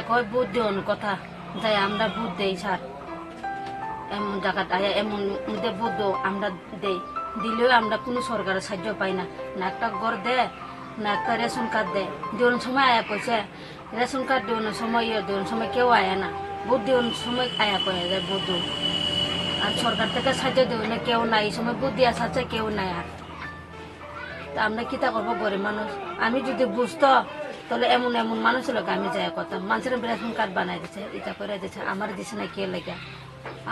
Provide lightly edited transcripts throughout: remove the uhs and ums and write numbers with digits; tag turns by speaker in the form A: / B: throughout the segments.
A: কয় বুধ দেওয়ার কথা যাই আমরা বুধ দেই স্যার এমন জায়গাটা আয়া এমন মধ্যে বুধ আমরা দেই দিলেও আমরা কোনো সরকারের সাহায্য পাই না না একটা ঘর দেয় না একটা রেশন কার্ড দেয় দেওয়ার সময় আয়া কইছে রেশন কার্ড দেওয়ার সময় দেওয়ার সময় কেউ আয়া না বুধ দেওয়ার সময় আয়া কয়ে যায় বুধ আর সরকার থেকে সাহায্য দেওয়া না কেউ নাই এই সময় বুধ দিয়া সাথে কেউ নাই আর তা আমরা কিতা করবো গরিব মানুষ আমি যদি বুঝতো তাহলে এমন এমন মানুষের লোক আমি যাই করতাম মানুষের রেশন কার্ড বানাই দিচ্ছে এটা করে দিচ্ছে আমার দিচ্ছে না কে লেগে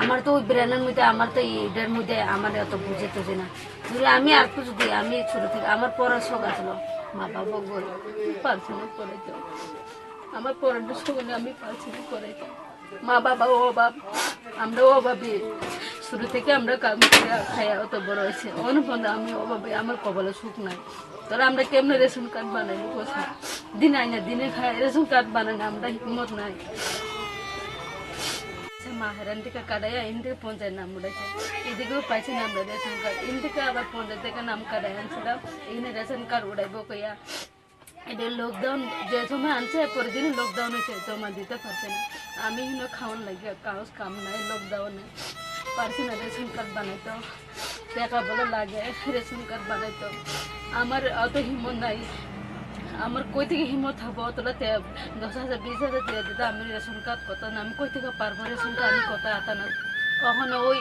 A: আমার তো ওই ব্রেনের মধ্যে আমার তো এইটার মধ্যে আমার এত বুঝে তুঝে না যদি আমি আর কিছু দিই আমি ছোট থেকে আমার পড়ার শখ আসলো মা বাবা বল পারছি না পড়াইতে আমার পড়ানোর শখ আমি পারছি না পড়াইতে মা বাবা অভাব আমরা অভাবী শুরু থেকে আমরা কাম করে খাইয়া অত বড় হয়েছে অনুপন্ধ আমি অভাবে আমার কপালে সুখ নাই তাহলে আমরা কেমনে রেশন কার্ড বানাই বসে দিন আই না দিনে খাই রেশন কার্ড বানাই না আমরা হিম্মত নাই মা হেরান থেকে কাটাইয়া এন থেকে পঞ্চায়েত নাম উঠেছে এদিকেও পাইছি না আমরা রেশন কার্ড এন থেকে আবার পঞ্চায়েত থেকে নাম কাটাই আনছিলাম এখানে রেশন কার্ড উঠাইব কইয়া এটা লকডাউন যে সময় আনছে পরের দিন লকডাউন হয়েছে জমা দিতে পারছে না আমি এখানে খাওয়ান লাগে কাগজ কাম নাই লকডাউনে পারছি না রেশন কার্ড বানাইতো টাকা বলে লাগে রেশন কার্ড বানাইতো আমার অত হিম্মত নাই আমার কই থেকে হিম্মত হবো অতটা 10,000 20,000 দিয়ে দিতে আমি রেশন কার্ড কত না আমি কই থেকে পারবো রেশন কার্ড আমি কত আতা না ওখানে ওই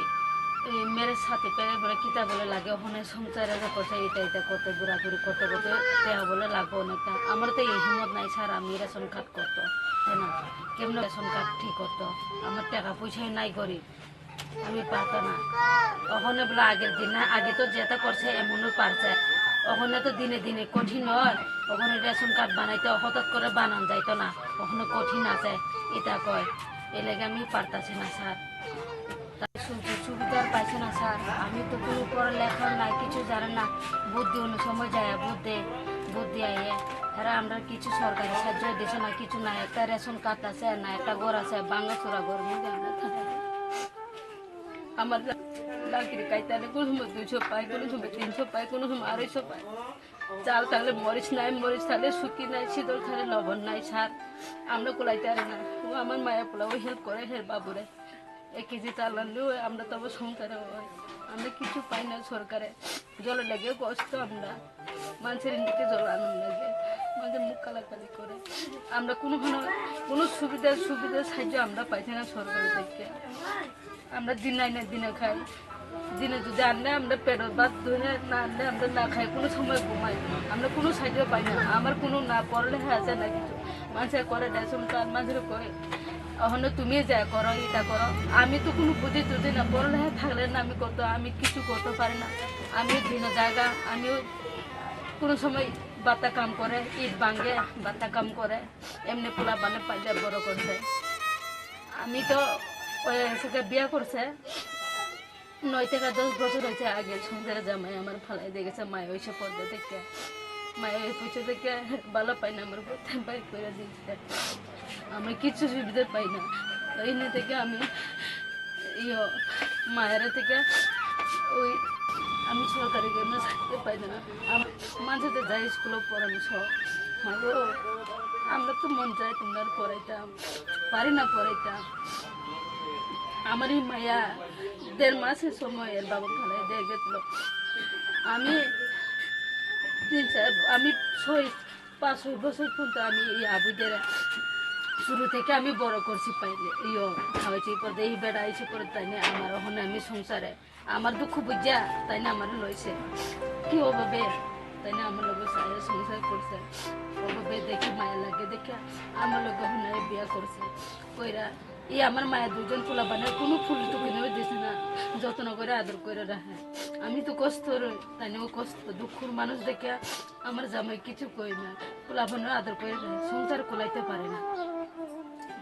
A: মেরে সাথে পেরে বলে কিতা বলে লাগে ওখানে সংসারে করছে এটা এটা করতে ঘোরাঘুরি করতে করতে টাকা বলে লাগবো অনেকটা আমার তো এই হিম্মত নাই স্যার আমি রেশন কার্ড করতো তাই না কেমন রেশন কার্ড ঠিক করতো আমার টাকা পয়সাই নাই গরিব আমি পারতো না ওখানে বলে আগের দিন না আগে তো যেটা করছে এমনও পারছে ওখানে তো দিনে দিনে কঠিন হয় ওখানে রেশন কার্ড বানাইতে হঠাৎ করে বানান যাইতো না ওখানে কঠিন আছে এটা কয় এ লেগে আমি পারতাছি না স্যার সুযোগ সুবিধার পাইছে না স্যার আমি তো কোনো পড়ালেখা নাই কিছু জানে না বুদ্ধি অন্য সময় যায় বুদ্ধি আইয়ে এরা আমরা কিছু সরকারি সাহায্য দিছে না কিছু না একটা রেশন কার্ড আছে না একটা ঘর আছে বাঙ্গাচোরা ঘর মধ্যে আমরা থাকি আমার লাকড়ি কাইতে কোনো সময় 200 পাই কোনো সময় 300 পাই কোনো সময় 250 পাই চাল থাকলে মরিচ নাই মরিচ থাকলে শুকি নাই শীতল থাকলে লবণ নাই স্যার আমরা কোলাইতে পারি না ও আমার মায়া পোলা ওই হেল্প করে হের বাবুরে 1 কেজি চাল আনলেও আমরা তবে সংসারে হয় আমরা কিছু পাই না সরকারে জলের লাগে কষ্ট আমরা মানুষের দিকে জল আনন্দ লাগে আমাদের মুখ কালাকালি করে আমরা কোনো সুবিধা সাহায্য আমরা পাইছি না সরকারের থেকে আমরা দিন নাই না দিনে খাই দিনে যদি আনলে আমরা পেটত ভাত ধরে না আনলে আমরা না খাই কোনো সময় ঘুমাই আমরা কোনো সাহায্য পাই না আমার কোনো না পড়ালেখা আছে না কিছু মানুষে করে রেশন কার্ড মানুষের কয় ওখানে তুমি যা করো এটা করো আমি তো কোনো বুঝি টুঝি না পড়ালেখা থাকলে না আমি কিছু করতে পারি না আমিও দিন জায়গা আমিও কোনো সময় বাতা কাম করে, ইট ভাঙে, বাতা কাম করে, এমনি পোলা বানে পাইলে বড় করছে। আমি তো ওই সাথে বিয়ে করছে 9 থেকে 10 বছর হয়েছে। আগে সংসারে জামাই আমার ফালাই দিয়ে গেছে, মায় ওইসব পর্দা থেকে, মায় ওই পয়সা থেকে ভালো পাই না, আমার কোথায় বাই করে দিচ্ছে, আমি কিছু সুবিধা পাই না। এই নিয়ে থেকে আমি মায়ের থেকে ওই আমি সরকারি গেমে থাকতে পাই না, মাঝে যাই স্কুলে পড়ানো সব মাগো, আমরা তো মন চাই তোমরা পড়াইতাম, পারি না পড়াইতাম। আমার এই মায়া 1.5 মাসের সময় এর বাবা ফালাই দিয়ে গেছিল। আমি 5-6 বছর পর্যন্ত আমি এই আবুদের শুরু থেকে আমি বড় করছি পাইলে খাওয়াইছি পরে এই বেড়া আইসি পরে তাই না আমার ওখানে আমি সংসারে আমার দুঃখ বুঝা তাই না আমার লইছে কি অভাবে তাই না আমার লোক সংসার করছে, অভাবে দেখে মায়া লাগে দেখে আমার লোক ওখানে বিয়া করছে কইরা আমার মায়ের 2জন পোলা বানায় কোনো ফুল টুকিনেও দিছে না, যত্ন করে আদর করে রাখে। আমি তো কষ্ট তাই না, কষ্ট দুঃখর মানুষ দেখে আমার জামাই কিছু কই না, পোলা বানায় আদর করে রাখে, সংসার কুলাইতে পারে না।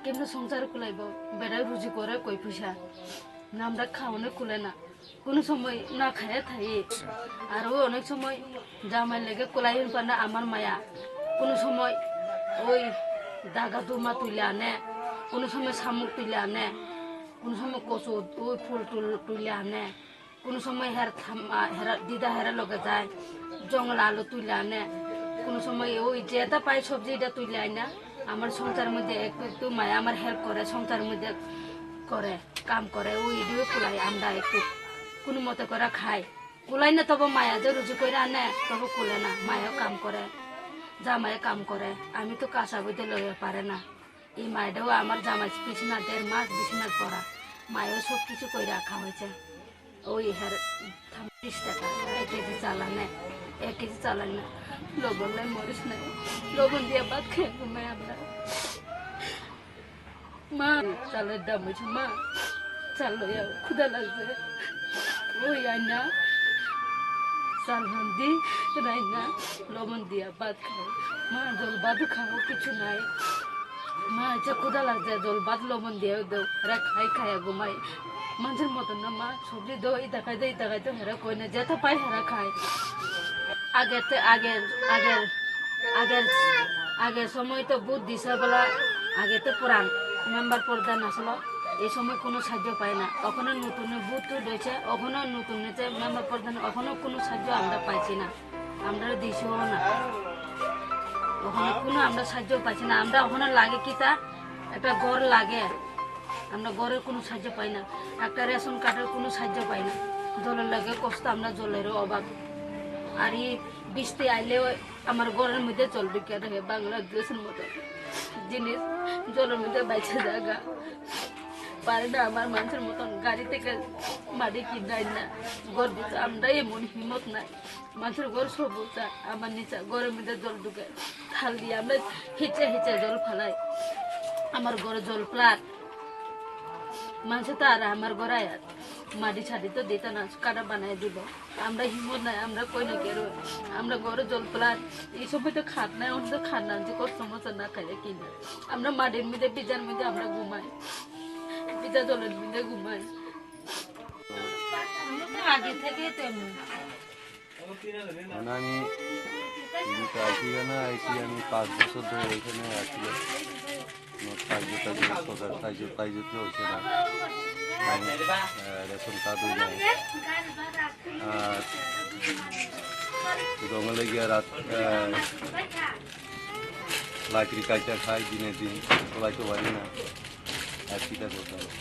A: কেমন সংসার কুলাইব, বেড়ায় রুজি করে কই পয়সা না, আমরা খাওয়ানো কুলে না, কোনো সময় না খায় থাই। আর অনেক সময় জামাই লেগে কুলাই পারে না আমার মায়া, কোনো সময় ওই দাগা দুমা তুলে আনে, কোনো সময় শামুক তুলে আনে, কোনো সময় কচু ওই ফুল তুলে আনে, কোনো সময় দিদা হেরা লগে যায় জঙ্গল আলু তুলে আনে, কোনো সময় ওই যেটা পাই সবজি এটা তুলে আয় না। আমার সংসারের মধ্যে একটু মায়া আমার হেল্প করে, সংসারের মধ্যে করে কাম করে, ওই দিয়ে কুলাই আমরা একটু কোনো মতে করে খাই, কুলাই না তবে মায়া যে রুজি করে আনে তবে কুলে না, মায়াও কাম করে, জামাই কাম করে, আমি তো কাঁচা বইতে লইয়া পারে না। এই মায়েরাও আমার জামাই বিছানা 1.5 মাস বিছানার পড়া, মায়েও সব কিছু করে রাখা হয়েছে। ওই 30 টাকা 1 কেজি চাল আনে, 1 কেজি চাল আনে, লবণ নাই মরিচ নাই, লবণ দিয়ে ভাত খেয়ে ঘুমাই আমরা। মা চালের দাম হয়েছে, মা চাল লইয়া ক্ষুদা লাগছে, ওই আইনা চাল দি রাইনা লবণ দিয়া ভাত খাও, মা জল ভাতও খাও কিছু নাই, মা আচ্ছা ক্ষুদা লাগছে জল ভাত লবণ দিয়েও দেও, এরা খাই ঘুমাই মানুষের মতন না। মা সবজি দেও এই দেখাই তো হেরা কই না, যেতে পাই হেরা খায়। আগের সময় তো বুধ দিছে বলা, আগে তো পুরান মেম্বার প্রধান আসলো, এই সময় কোনো সাহায্য পাই না, ওখানে নতুন বুথ রয়েছে, ওখানেও নতুন হয়েছে মেম্বার প্রধান, ওখানেও কোনো সাহায্য আমরা পাইছি না, আমরা দিছিও না, ওখানে কোনো আমরা সাহায্য পাইছি না। আমরা ওখানে লাগে কি তা একটা ঘর লাগে, আমরা ঘরের কোনো সাহায্য পাই না, একটা রেশন কার্ডের কোনো সাহায্য পাই না, জলের লাগে কষ্ট, আমরা জলেরও অভাব। আর এই বৃষ্টি আইলেও আমার ঘরের মধ্যে জল ঢুকে থাকে, বাংলাদেশের মতো জিনিস জলের মধ্যে বাইছে জায়গা পারে না, আমার মানুষের মতন গাড়ি থেকে মাটি কিনাই না, ঘর দিতে আমরা এমন হিম্মত নাই, মানুষের ঘর সব আমার নিচে ঘরের মধ্যে জল ঢুকে খাল দিয়ে আমরা হিচে জল ফালাই, আমার ঘরে জল প্লাট মানুষে তো আর আমার ঘরে মাটি ছাড়ি তো দিতে না, কাটা বানাই দিব, আমরা হিম্মত নাই, আমরা কই না কেরো, আমরা ঘরে জল প্লাট এই সময় তো খাট নাই, অন্য খাট না যে কষ্ট মতো না খাইলে কিনা, আমরা মাটির মধ্যে বিজার মধ্যে আমরা ঘুমাই, বিজা জলের মধ্যে ঘুমাই, আগে থেকে তেমন।
B: আমি আমি 5 বছর ধরে এখানে আসছিলাম, সাহায্য হয়েছে না, রেশন কার্ড হয়ে যায়, আর জঙ্গলে গিয়ে রাত লাকড়ি কাইটা খাই, দিনে দিন চলাইতে পারি না, আর কিটা করতে হবে।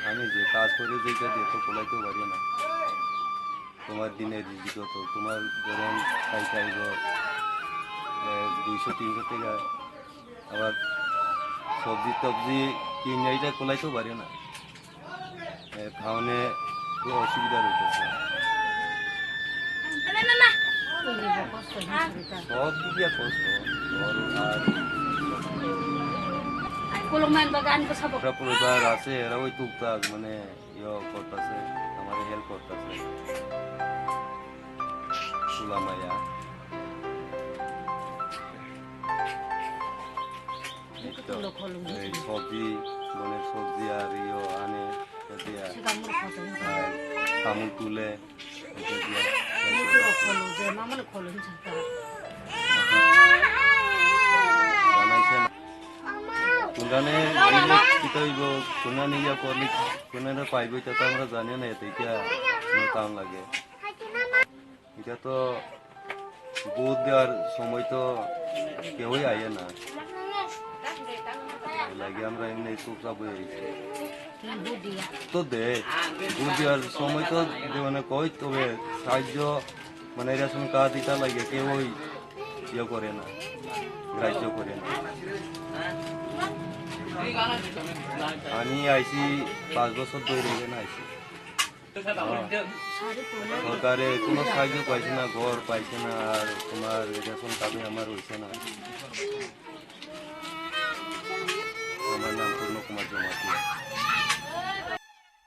B: আমি যে কাজ করে যেটা দিয়ে তো কোলাইতেও পারি না, তোমার দিনের রিজিক তো তোমার ধরেন খাইব 200-300 টাকা, আবার সবজি টবজি কিনে এটা কোলাইতেও পারি না, খাওয়ানে খুব অসুবিধা রয়েছে, সব দিকে কষ্ট। আর পরিবার আছে এরা ওই টুকটাক মানে করতেছে, আমার হেল্প লামাইয়া এই সবজি বনের সবজি আর ইয়ে আনে দিয়া তামুল তুলে এটা দিয়া জানাইছে কোনখানে কিতাইব কোনখানে ইয়া করলে কোনখানে পাইব এটা তো আমরা জানি না এটা কাম লাগে এটা তো ভোট দেওয়ার সময় তো কেউই আইয়ে না লাগে আমরা এমনি চুপচাপ হয়ে গেছি তো দে ভোট দেওয়ার সময় তো মানে কই তবে সাহায্য মানে রেশন কার্ড এটা লাগে কেউই ইয়ে করে না গ্রাহ্য করে না আমি আইছি 5 বছর ধরে এখানে আইছি সরকারে কোনো সাহায্য পাইছে না ঘর পাইছে না আর তোমার রেশন কার্ডে আমার হয়েছে না